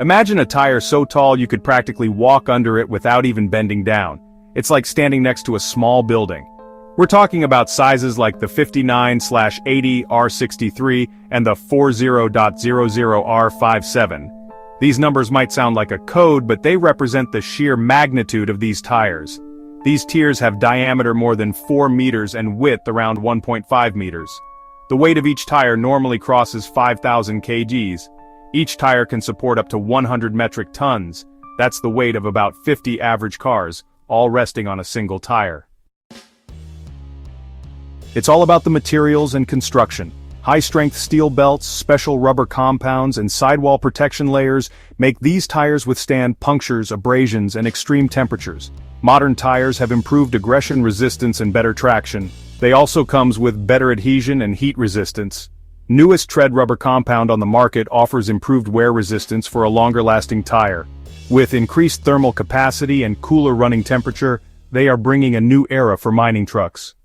Imagine a tire so tall you could practically walk under it without even bending down. It's like standing next to a small building. We're talking about sizes like the 59/80 R63 and the 40.00 R57. These numbers might sound like a code, but they represent the sheer magnitude of these tires. These tiers have diameter more than 4 meters and width around 1.5 meters. The weight of each tire normally crosses 5,000 kgs. Each tire can support up to 100 metric tons. That's the weight of about 50 average cars, all resting on a single tire. It's all about the materials and construction. High-strength steel belts, special rubber compounds, and sidewall protection layers make these tires withstand punctures, abrasions, and extreme temperatures. Modern tires have improved aggression resistance and better traction. They also comes with better adhesion and heat resistance. Newest tread rubber compound on the market offers improved wear resistance for a longer-lasting tire. With increased thermal capacity and cooler running temperature, they are bringing a new era for mining trucks.